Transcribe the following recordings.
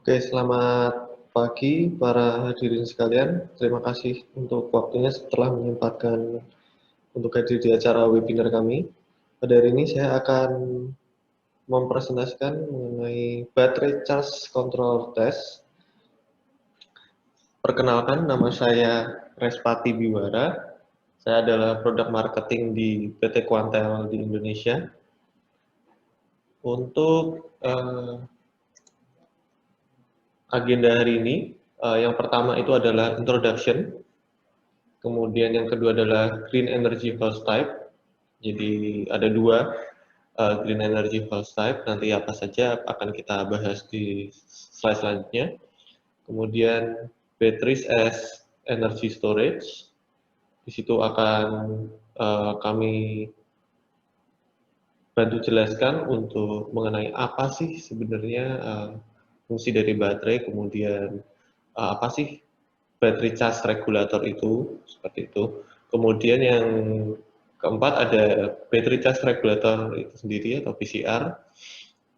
Oke, selamat pagi para hadirin sekalian. Terima kasih untuk waktunya setelah menyempatkan untuk hadir di acara webinar kami. Pada hari ini saya akan mempresentasikan mengenai baterai charge control test. Perkenalkan, nama saya Respati Biwara. Saya adalah produk marketing di PT Quantel di Indonesia. Untuk agenda hari ini, yang pertama itu adalah introduction. Kemudian yang kedua adalah Green Energy Pulse Type. Jadi ada dua Green Energy Pulse Type. Nanti apa saja akan kita bahas di slide selanjutnya. Kemudian Batteries as Energy Storage. Di situ akan kami bantu jelaskan untuk mengenai apa sih sebenarnya fungsi dari baterai, kemudian apa sih battery charge regulator itu, seperti itu. Kemudian yang keempat ada battery charge regulator itu sendiri atau PCR.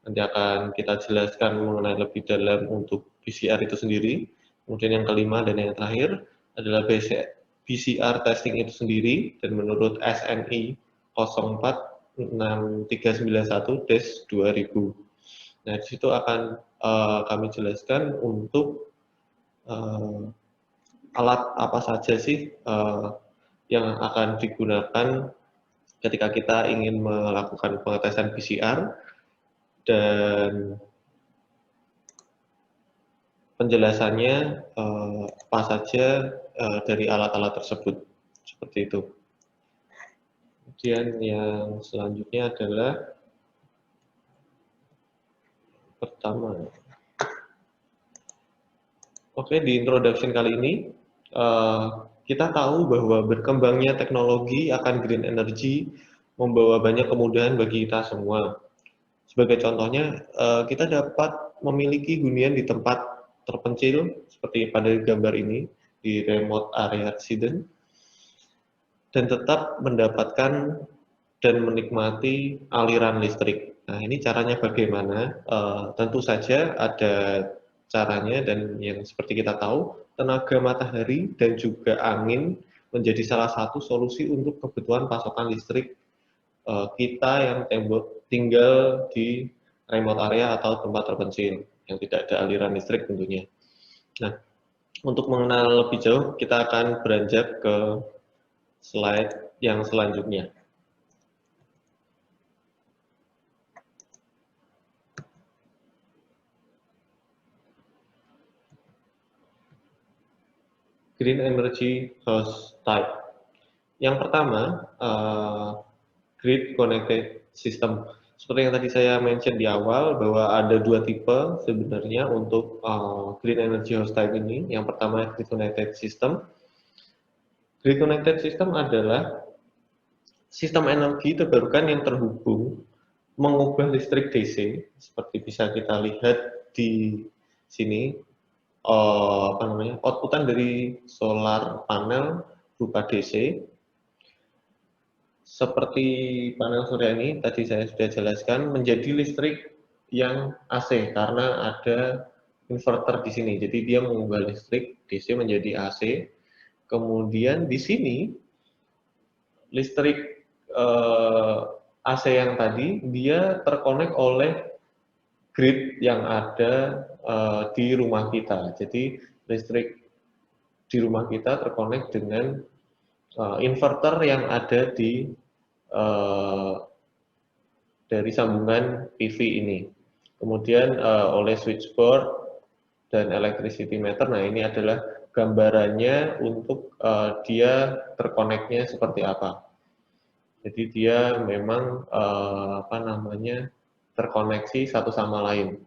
Nanti akan kita jelaskan mengenai lebih dalam untuk PCR itu sendiri. Kemudian yang kelima dan yang terakhir adalah PCR testing itu sendiri, dan menurut SNI 046391-2000. Nah, di situ akan kami jelaskan untuk alat apa saja sih yang akan digunakan ketika kita ingin melakukan pengetesan PCR, dan penjelasannya apa saja dari alat-alat tersebut, seperti itu. Kemudian yang selanjutnya adalah pertama. Oke, di introduction kali ini kita tahu bahwa berkembangnya teknologi akan green energy membawa banyak kemudahan bagi kita semua. Sebagai contohnya, kita dapat memiliki hunian di tempat terpencil seperti pada gambar ini di remote area resident, dan tetap mendapatkan dan menikmati aliran listrik. Nah, ini caranya bagaimana? Tentu saja ada caranya, dan yang seperti kita tahu, tenaga matahari dan juga angin menjadi salah satu solusi untuk kebutuhan pasokan listrik kita yang tinggal di remote area atau tempat terpencil yang tidak ada aliran listrik tentunya. Nah, untuk mengenal lebih jauh, kita akan beranjak ke slide yang selanjutnya. Green Energy House Type. Yang pertama, Grid Connected System. Seperti yang tadi saya mention di awal, bahwa ada dua tipe sebenarnya untuk Green Energy House Type ini. Yang pertama, Grid Connected System. Grid Connected System adalah sistem energi terbarukan yang terhubung mengubah listrik DC, seperti bisa kita lihat di sini, outputan dari solar panel berupa DC. Seperti panel surya ini, tadi saya sudah jelaskan, menjadi listrik yang AC karena ada inverter di sini. Jadi dia mengubah listrik DC menjadi AC. Kemudian di sini listrik AC yang tadi dia terkonek oleh grid yang ada di rumah kita. Jadi listrik di rumah kita terkonek dengan inverter yang ada di dari sambungan PV ini. Kemudian oleh switchboard dan electricity meter. Nah, ini adalah gambarannya untuk dia terkoneknya seperti apa. Jadi dia memang terkoneksi satu sama lain.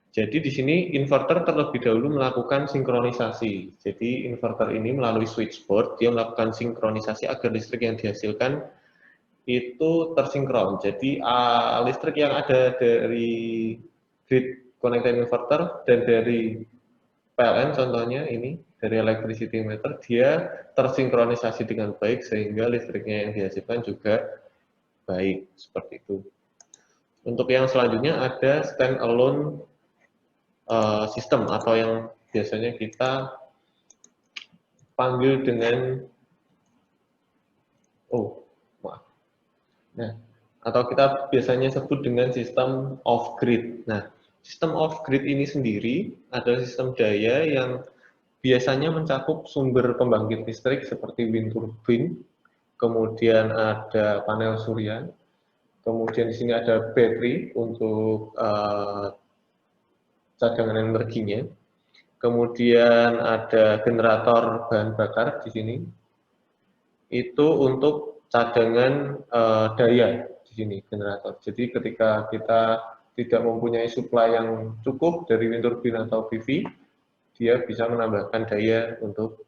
Jadi di sini inverter terlebih dahulu melakukan sinkronisasi. Jadi inverter ini melalui switchboard dia melakukan sinkronisasi agar listrik yang dihasilkan itu tersinkron. Jadi listrik yang ada dari grid connected inverter dan dari PLN contohnya ini dari electricity meter, dia tersinkronisasi dengan baik sehingga listriknya yang dihasilkan juga baik, seperti itu. Untuk yang selanjutnya ada standalone sistem atau yang biasanya kita panggil dengan Nah, atau kita biasanya sebut dengan sistem off-grid. Nah, sistem off-grid ini sendiri adalah sistem daya yang biasanya mencakup sumber pembangkit listrik seperti wind turbine, kemudian ada panel surya, kemudian di sini ada baterai untuk cadangan energinya, kemudian ada generator bahan bakar di sini, itu untuk cadangan daya di sini generator. Jadi ketika kita tidak mempunyai supply yang cukup dari wind turbine atau PV, dia bisa menambahkan daya untuk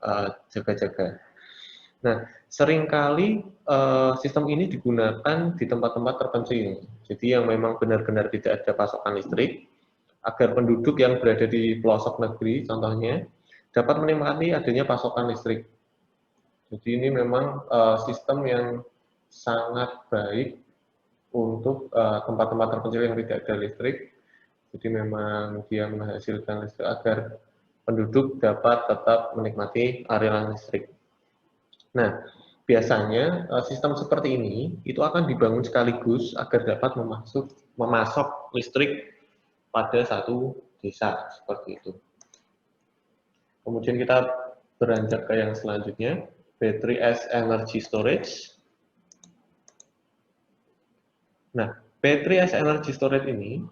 jaga-jaga. Nah, seringkali sistem ini digunakan di tempat-tempat terpencil. Jadi yang memang benar-benar tidak ada pasokan listrik, agar penduduk yang berada di pelosok negeri, contohnya, dapat menikmati adanya pasokan listrik. Jadi ini memang sistem yang sangat baik untuk tempat-tempat terpencil yang tidak ada listrik. Jadi memang dia menghasilkan listrik agar penduduk dapat tetap menikmati aliran listrik. Nah, biasanya sistem seperti ini itu akan dibangun sekaligus agar dapat memasok listrik pada satu desa seperti itu. Kemudian kita beranjak ke yang selanjutnya, battery as energy storage. Nah, battery as energy storage ini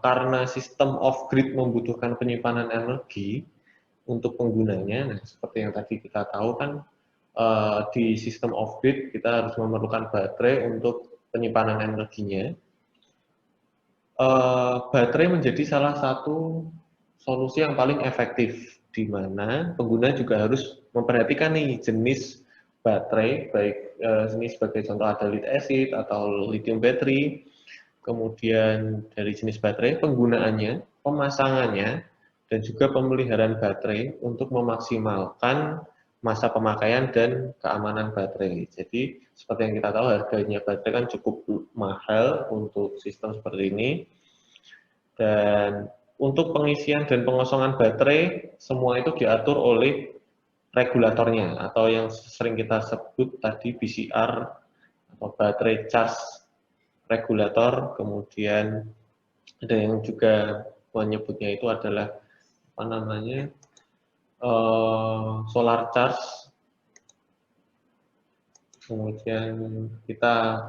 karena sistem off-grid membutuhkan penyimpanan energi untuk penggunanya. Nah, seperti yang tadi kita tahu kan di sistem off-grid kita harus memerlukan baterai untuk penyimpanan energinya. Baterai menjadi salah satu solusi yang paling efektif, di mana pengguna juga harus memperhatikan nih jenis baterai, baik ini sebagai contoh ada lead acid atau lithium battery, kemudian dari jenis baterai, penggunaannya, pemasangannya, dan juga pemeliharaan baterai untuk memaksimalkan masa pemakaian dan keamanan baterai. Jadi seperti yang kita tahu harganya baterai kan cukup mahal untuk sistem seperti ini. Dan untuk pengisian dan pengosongan baterai semua itu diatur oleh regulatornya atau yang sering kita sebut tadi BCR atau baterai charge regulator. Kemudian ada yang juga menyebutnya itu adalah apa namanya solar charge. Kemudian kita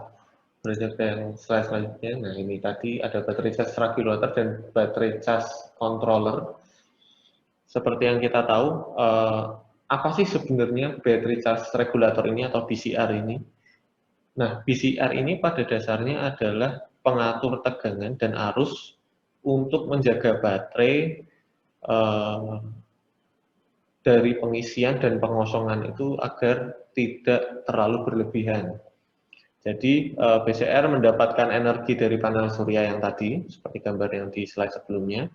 beranjak ke yang slide selanjutnya. Nah, ini tadi ada baterai charge regulator dan baterai charge controller. Seperti yang kita tahu, apa sih sebenarnya baterai charge regulator ini atau BCR ini? Nah, BCR ini pada dasarnya adalah pengatur tegangan dan arus untuk menjaga baterai dari pengisian dan pengosongan itu agar tidak terlalu berlebihan. Jadi BCR mendapatkan energi dari panel surya yang tadi, seperti gambar yang di slide sebelumnya,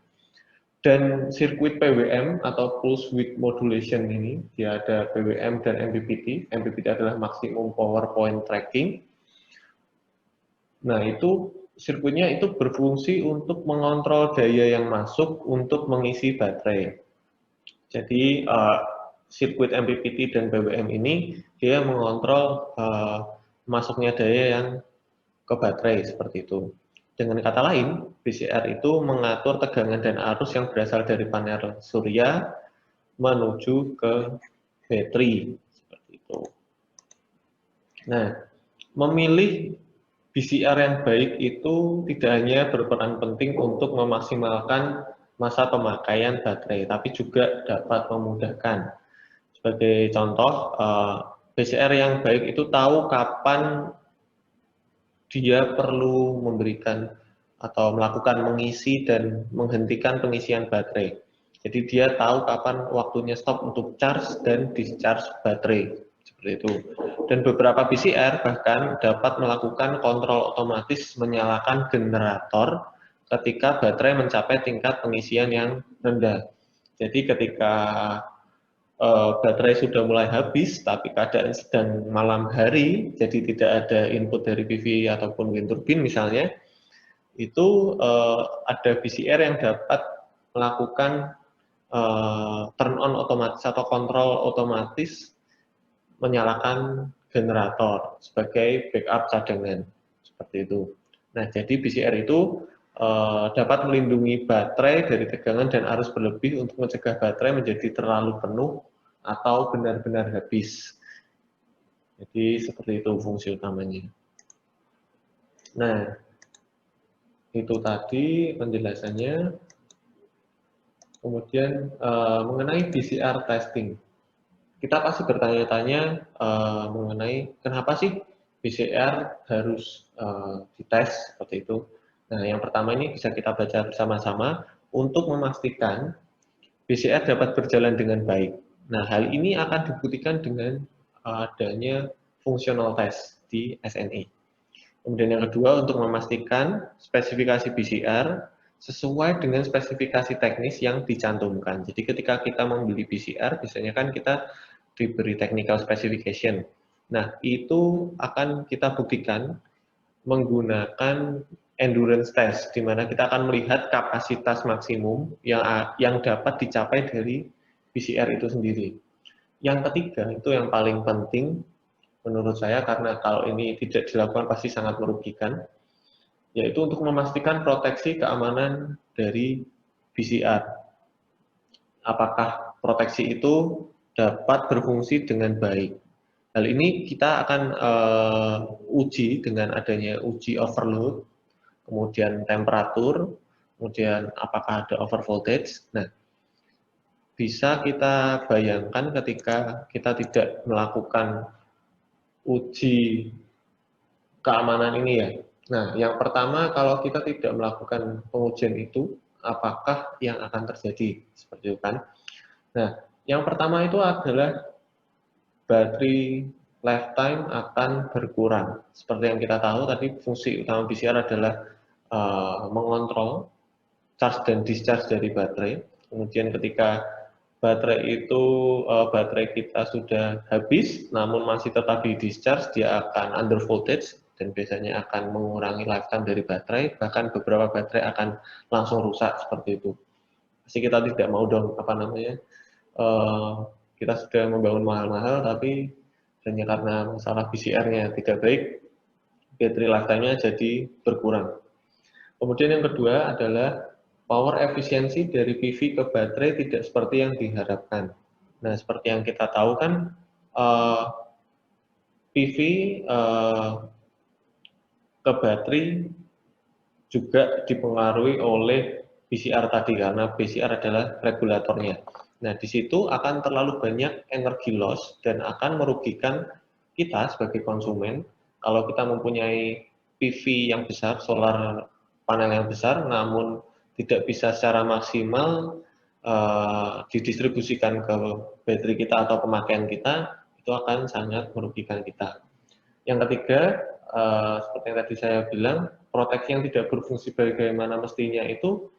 dan sirkuit PWM atau Pulse Width Modulation ini, dia ada PWM dan MPPT. MPPT adalah Maximum Power Point Tracking. Nah, itu sirkuitnya itu berfungsi untuk mengontrol daya yang masuk untuk mengisi baterai. Jadi sirkuit MPPT dan PWM ini dia mengontrol masuknya daya yang ke baterai seperti itu. Dengan kata lain, BCR itu mengatur tegangan dan arus yang berasal dari panel surya menuju ke baterai seperti itu. Nah, memilih BCR yang baik itu tidak hanya berperan penting untuk memaksimalkan masa pemakaian baterai, tapi juga dapat memudahkan. Sebagai contoh, BCR yang baik itu tahu kapan dia perlu memberikan atau melakukan mengisi dan menghentikan pengisian baterai. Jadi dia tahu kapan waktunya stop untuk charge dan discharge baterai. Seperti itu. Dan beberapa BCR bahkan dapat melakukan kontrol otomatis menyalakan generator ketika baterai mencapai tingkat pengisian yang rendah. Jadi ketika baterai sudah mulai habis, tapi keadaan sedang malam hari, jadi tidak ada input dari PV ataupun wind turbine misalnya, itu ada BCR yang dapat melakukan turn on otomatis atau kontrol otomatis menyalakan generator sebagai backup cadangan, seperti itu. Nah, jadi BCR itu dapat melindungi baterai dari tegangan dan arus berlebih untuk mencegah baterai menjadi terlalu penuh atau benar-benar habis. Jadi seperti itu fungsi utamanya. Nah, itu tadi penjelasannya. Kemudian mengenai PCR testing. Kita pasti bertanya-tanya mengenai kenapa sih PCR harus dites seperti itu. Nah, yang pertama ini bisa kita baca bersama-sama untuk memastikan PCR dapat berjalan dengan baik. Nah, hal ini akan dibuktikan dengan adanya fungsional test di SNI. Kemudian yang kedua, untuk memastikan spesifikasi PCR sesuai dengan spesifikasi teknis yang dicantumkan. Jadi ketika kita membeli PCR, biasanya kan kita diberi technical specification. Nah, itu akan kita buktikan menggunakan endurance test, di mana kita akan melihat kapasitas maksimum yang dapat dicapai dari PCR itu sendiri. Yang ketiga, itu yang paling penting menurut saya, karena kalau ini tidak dilakukan pasti sangat merugikan, yaitu untuk memastikan proteksi keamanan dari PCR. Apakah proteksi itu dapat berfungsi dengan baik. Hal ini kita akan uji dengan adanya uji overload, kemudian temperatur, kemudian apakah ada over voltage. Nah, bisa kita bayangkan ketika kita tidak melakukan uji keamanan ini ya. Nah, yang pertama kalau kita tidak melakukan pengujian itu, apakah yang akan terjadi? Seperti itu kan. Nah, yang pertama itu adalah baterai lifetime akan berkurang. Seperti yang kita tahu tadi, fungsi utama PCR adalah mengontrol charge dan discharge dari baterai. Kemudian ketika baterai kita sudah habis, namun masih tetap di discharge, dia akan under voltage dan biasanya akan mengurangi lifetime dari baterai. Bahkan beberapa baterai akan langsung rusak seperti itu. Pasti kita tidak mau dong, kita sudah membangun mahal-mahal, tapi hanya karena masalah PCR-nya tidak baik, baterai lifetime-nya jadi berkurang. Kemudian yang kedua adalah power efisiensi dari PV ke baterai tidak seperti yang diharapkan. Nah, seperti yang kita tahu kan, PV ke baterai juga dipengaruhi oleh PCR tadi, karena PCR adalah regulatornya. Nah, di situ akan terlalu banyak energi loss dan akan merugikan kita sebagai konsumen kalau kita mempunyai PV yang besar, solar panel yang besar, namun tidak bisa secara maksimal didistribusikan ke baterai kita atau pemakaian kita, itu akan sangat merugikan kita. Yang ketiga, seperti yang tadi saya bilang, proteksi yang tidak berfungsi bagaimana mestinya itu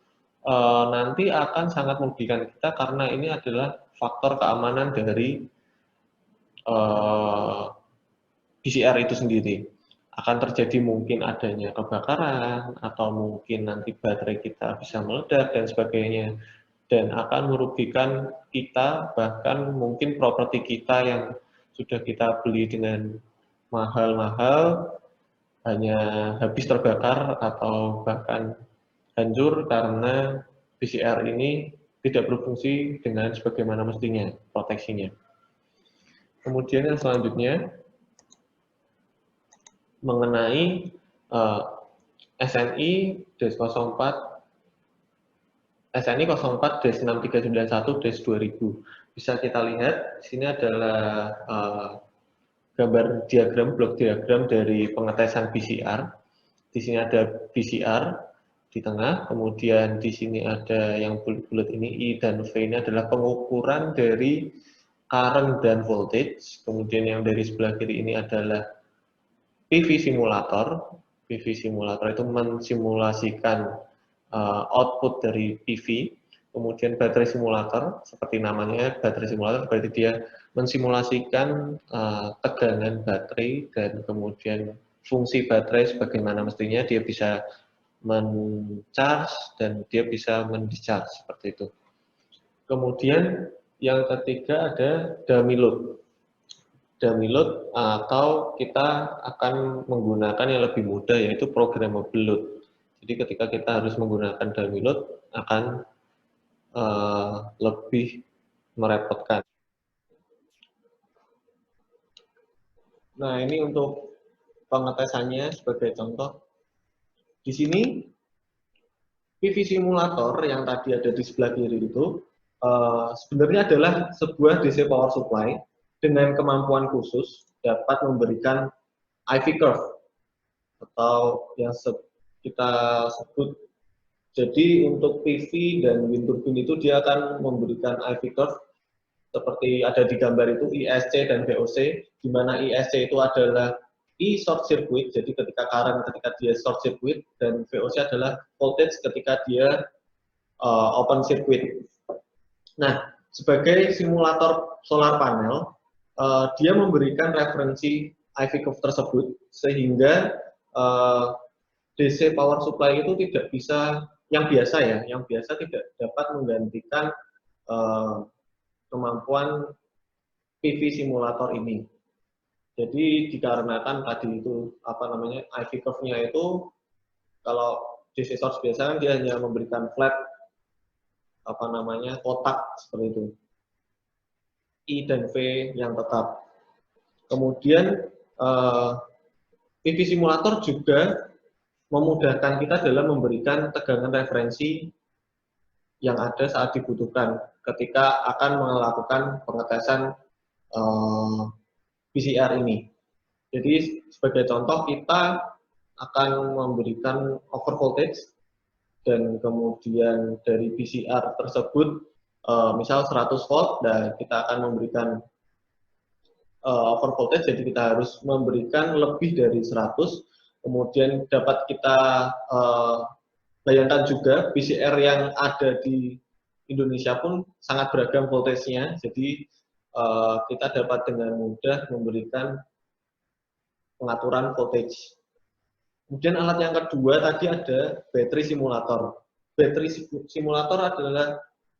nanti akan sangat merugikan kita, karena ini adalah faktor keamanan dari PCR itu sendiri. Akan terjadi mungkin adanya kebakaran, atau mungkin nanti baterai kita bisa meledak dan sebagainya, dan akan merugikan kita, bahkan mungkin properti kita yang sudah kita beli dengan mahal-mahal hanya habis terbakar atau bahkan hancur karena PCR ini tidak berfungsi dengan sebagaimana mestinya proteksinya. Kemudian yang selanjutnya mengenai SNI 04 SNI 04-6391-2000. Bisa kita lihat, di sini adalah gambar diagram, blok diagram dari pengetesan PCR. Di sini ada PCR di tengah, kemudian di sini ada yang bulat-bulat ini, I dan V ini adalah pengukuran dari current dan voltage. Kemudian yang dari sebelah kiri ini adalah PV simulator. PV simulator itu mensimulasikan output dari PV. Kemudian baterai simulator, seperti namanya baterai simulator, berarti dia mensimulasikan tegangan baterai dan kemudian fungsi baterai sebagaimana mestinya. Dia bisa men-charge dan dia bisa men-discharge seperti itu. Kemudian yang ketiga ada dummy load. Dummy load atau kita akan menggunakan yang lebih mudah yaitu programmable load. Jadi ketika kita harus menggunakan dummy load akan lebih merepotkan. Nah, ini untuk pengetesannya sebagai contoh. Di sini PV simulator yang tadi ada di sebelah kiri itu sebenarnya adalah sebuah DC power supply dengan kemampuan khusus dapat memberikan IV curve atau yang kita sebut. Jadi untuk PV dan wind turbine itu dia akan memberikan IV curve seperti ada di gambar itu ISC dan VOC, di mana ISC itu adalah I short circuit, jadi ketika current ketika dia short circuit, dan VOC adalah voltage ketika dia open circuit. Nah, sebagai simulator solar panel, dia memberikan referensi IV curve tersebut sehingga DC power supply itu tidak bisa, yang biasa tidak dapat menggantikan kemampuan PV simulator ini. Jadi dikarenakan tadi itu IV curve-nya itu kalau DC source biasa kan dia hanya memberikan flat kotak seperti itu. I dan V yang tetap. Kemudian PV simulator juga memudahkan kita dalam memberikan tegangan referensi yang ada saat dibutuhkan ketika akan melakukan pengetesan PCR ini. Jadi sebagai contoh kita akan memberikan over voltage dan kemudian dari PCR tersebut misal 100 volt dan kita akan memberikan over voltage, jadi kita harus memberikan lebih dari 100. Kemudian dapat kita bayangkan juga PCR yang ada di Indonesia pun sangat beragam voltage-nya, jadi kita dapat dengan mudah memberikan pengaturan voltage. Kemudian alat yang kedua tadi ada battery simulator. Battery simulator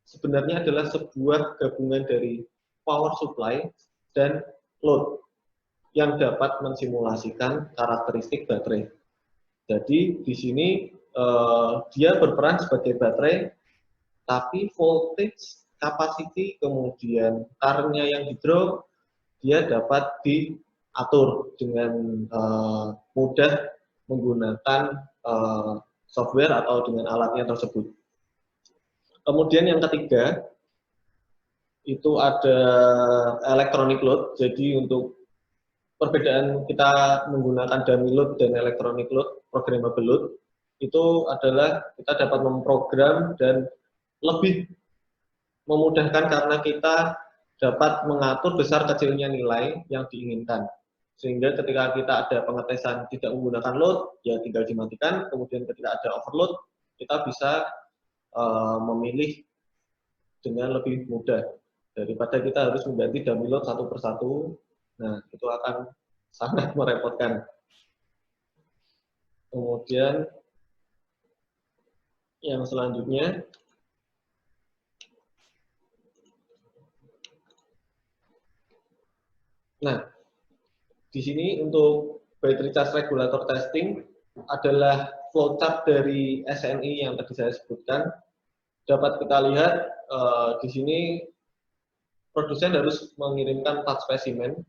sebenarnya adalah sebuah gabungan dari power supply dan load yang dapat mensimulasikan karakteristik baterai. Jadi di sini dia berperan sebagai baterai, tapi voltage, capacity, kemudian current-nya yang di-draw, dia dapat diatur dengan mudah menggunakan software atau dengan alatnya tersebut. Kemudian yang ketiga, itu ada electronic load. Jadi untuk perbedaan kita menggunakan dummy load dan electronic load, programmable load, itu adalah kita dapat memprogram dan lebih memudahkan karena kita dapat mengatur besar kecilnya nilai yang diinginkan. Sehingga ketika kita ada pengetesan tidak menggunakan load, ya tinggal dimatikan. Kemudian ketika ada overload, kita bisa memilih dengan lebih mudah daripada kita harus mengganti dummy load satu persatu. Nah, itu akan sangat merepotkan. Kemudian yang selanjutnya, nah, di sini untuk battery charge regulator testing adalah flowchart dari SNI yang tadi saya sebutkan. Dapat kita lihat di sini produsen harus mengirimkan 4 spesimen,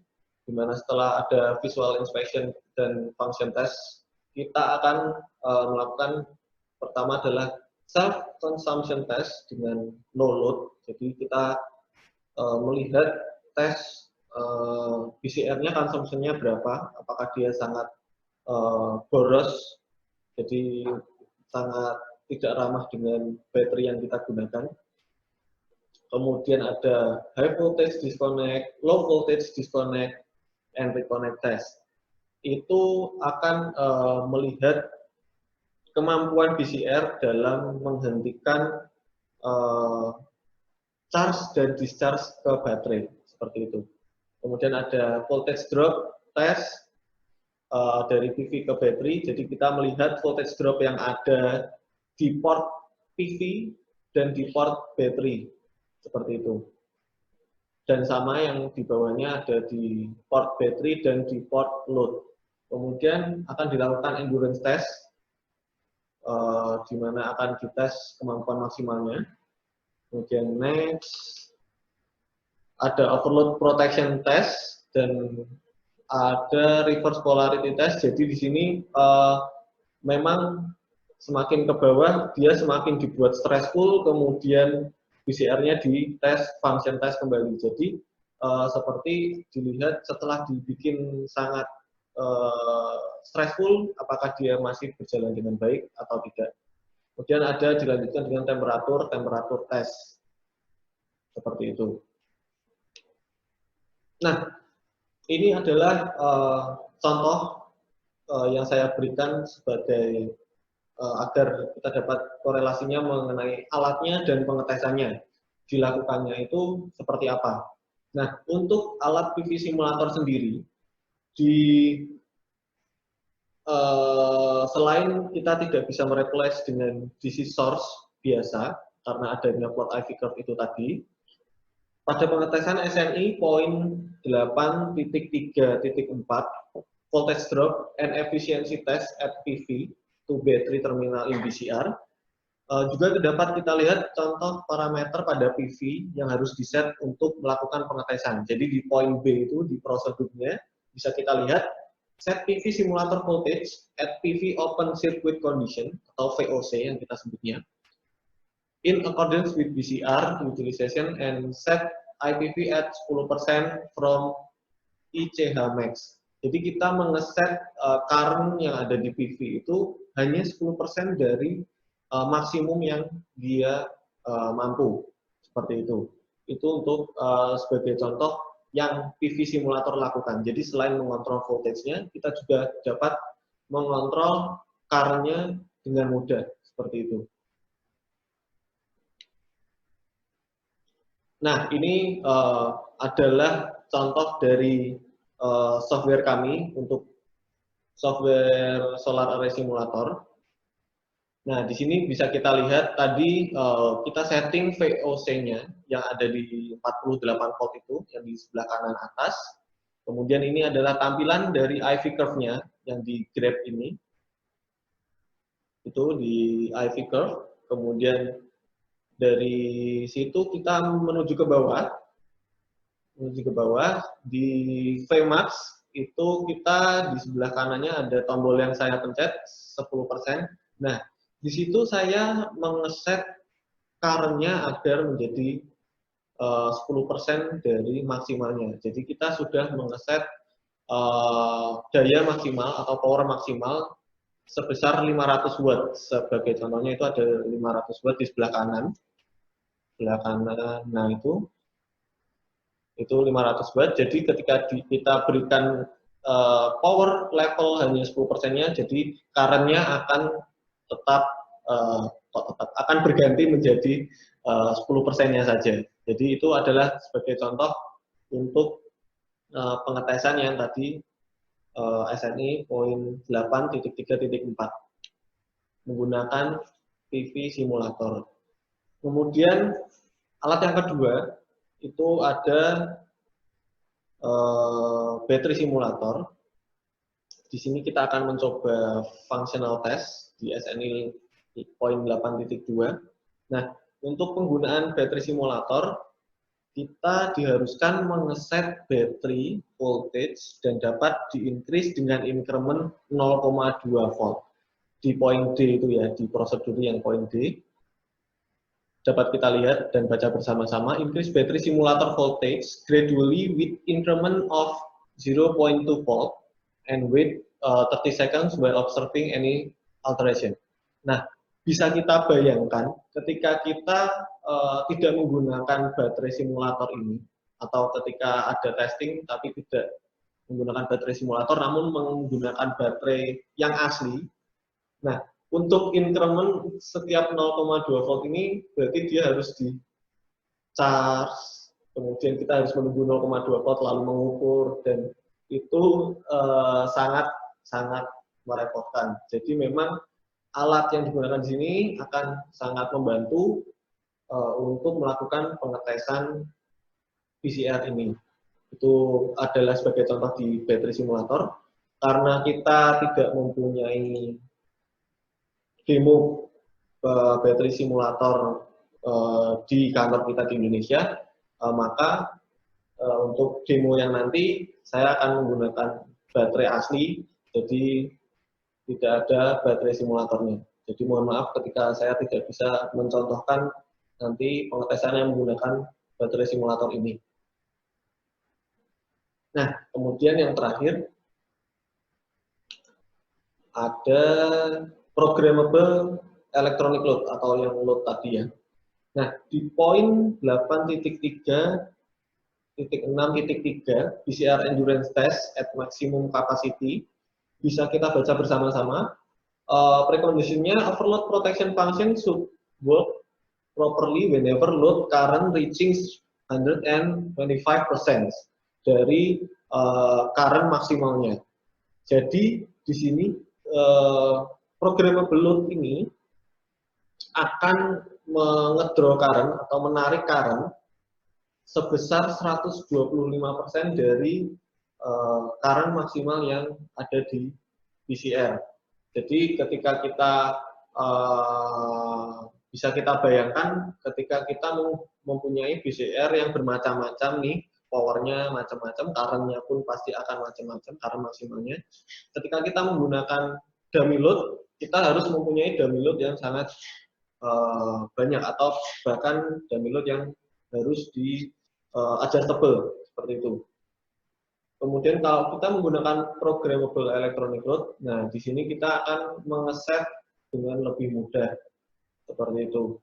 di mana setelah ada visual inspection dan function test, kita akan melakukan pertama adalah self consumption test dengan no load. Jadi kita melihat tes PCR-nya konsumsinya berapa, apakah dia sangat boros, jadi sangat tidak ramah dengan baterai yang kita gunakan. Kemudian ada high voltage disconnect, low voltage disconnect, and reconnect test. Itu akan melihat kemampuan PCR dalam menghentikan charge dan discharge ke baterai, seperti itu. Kemudian ada voltage drop test, dari PV ke baterai. Jadi kita melihat voltage drop yang ada di port PV dan di port baterai, seperti itu. Dan sama yang di bawahnya ada di port baterai dan di port load. Kemudian akan dilakukan endurance test, di mana akan dites kemampuan maksimalnya. Kemudian next, ada overload protection test dan ada reverse polarity test. Jadi di sini memang semakin ke bawah dia semakin dibuat stressful, kemudian PCR-nya di tes function test kembali. Jadi seperti dilihat setelah dibikin sangat stressful, apakah dia masih berjalan dengan baik atau tidak. Kemudian ada dilanjutkan dengan temperatur test, seperti itu. Nah, ini adalah contoh yang saya berikan sebagai agar kita dapat korelasinya mengenai alatnya dan pengetesannya. Dilakukannya itu seperti apa. Nah, untuk alat PV simulator sendiri, selain kita tidak bisa mereplace dengan DC source biasa, karena adanya plot IV curve itu tadi, pada pengetesan SNI poin 8.3.4 voltage drop and efficiency test at PV to battery terminal in BCR, juga dapat kita lihat contoh parameter pada PV yang harus diset untuk melakukan pengetesan. Jadi di poin B itu di prosedurnya bisa kita lihat set PV simulator voltage at PV open circuit condition atau VOC yang kita sebutnya in accordance with BCR utilization and set IPV at 10% from ICH max. Jadi kita mengeset current yang ada di PV itu hanya 10% dari maksimum yang dia mampu, seperti itu. Itu untuk sebagai contoh yang PV simulator lakukan. Jadi selain mengontrol voltage-nya, kita juga dapat mengontrol current-nya dengan mudah, seperti itu. Nah, ini adalah contoh dari software kami untuk software solar array simulator. Nah, di sini bisa kita lihat tadi kita setting VOC-nya yang ada di 48 volt itu, yang di sebelah kanan atas. Kemudian ini adalah tampilan dari IV curve-nya yang di graph ini. Itu di IV curve. Kemudian dari situ kita menuju ke bawah. Di Vmax itu kita di sebelah kanannya ada tombol yang saya pencet 10%. Nah, di situ saya mengeset current-nya agar menjadi 10% dari maksimalnya. Jadi kita sudah mengeset daya maksimal atau power maksimal sebesar 500 watt. Sebagai contohnya itu ada 500 watt di sebelah kanan. Nah itu 500 watt. Jadi ketika kita berikan power level hanya 10%-nya, jadi current-nya akan tetap akan berganti menjadi 10%-nya saja. Jadi itu adalah sebagai contoh untuk pengetesan yang tadi SNI poin 8.3.4 menggunakan PV simulator. Kemudian alat yang kedua itu ada battery simulator. Di sini kita akan mencoba functional test di SNI poin 8.2. Nah, untuk penggunaan battery simulator, kita diharuskan mengeset baterai voltage dan dapat di-increase dengan increment 0,2 volt. Di poin D itu ya, di prosedur yang poin D. Dapat kita lihat dan baca bersama-sama, increase battery simulator voltage gradually with increment of 0,2 volt and wait 30 seconds while observing any alteration. Nah, bisa kita bayangkan ketika kita tidak menggunakan baterai simulator ini, atau ketika ada testing tapi tidak menggunakan baterai simulator namun menggunakan baterai yang asli. Nah, untuk increment setiap 0,2 volt ini berarti dia harus di charge, kemudian kita harus menunggu 0,2 volt lalu mengukur, dan itu sangat sangat merepotkan. Jadi memang alat yang digunakan di sini akan sangat membantu untuk melakukan pengetesan PCR ini. Itu adalah sebagai contoh di battery simulator. Karena kita tidak mempunyai demo battery simulator di kantor kita di Indonesia, maka untuk demo yang nanti saya akan menggunakan baterai asli, jadi tidak ada baterai simulatornya. Jadi mohon maaf ketika saya tidak bisa mencontohkan nanti pengetesan yang menggunakan baterai simulator ini. Nah, kemudian yang terakhir ada programmable electronic load atau yang load tadi ya. Nah, di poin 8.6.3 PCR endurance test at maximum capacity bisa kita baca bersama-sama. Preconditionnya overload protection function should work properly whenever load current reaching 125% dari current maksimalnya. Jadi di sini programmable load ini akan mengedro current atau menarik current sebesar 125% dari current maksimal yang ada di PCR. Jadi ketika kita bisa kita bayangkan ketika kita mempunyai PCR yang bermacam-macam nih, powernya macam-macam, current-nya pun pasti akan macam-macam, current maksimalnya. Ketika kita menggunakan dummy load, kita harus mempunyai dummy load yang sangat banyak atau bahkan dummy load yang harus di adjustable seperti itu. Kemudian kalau kita menggunakan programmable electronic load, nah di sini kita akan mengeset dengan lebih mudah seperti itu.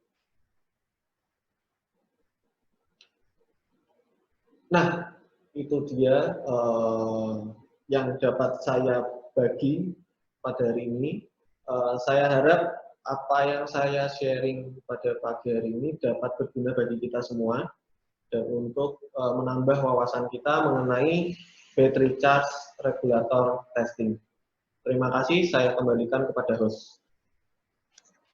Nah, itu dia yang dapat saya bagi pada hari ini. Saya harap apa yang saya sharing pada pagi hari ini dapat berguna bagi kita semua dan untuk menambah wawasan kita mengenai battery charge regulator testing. Terima kasih, saya kembalikan kepada host.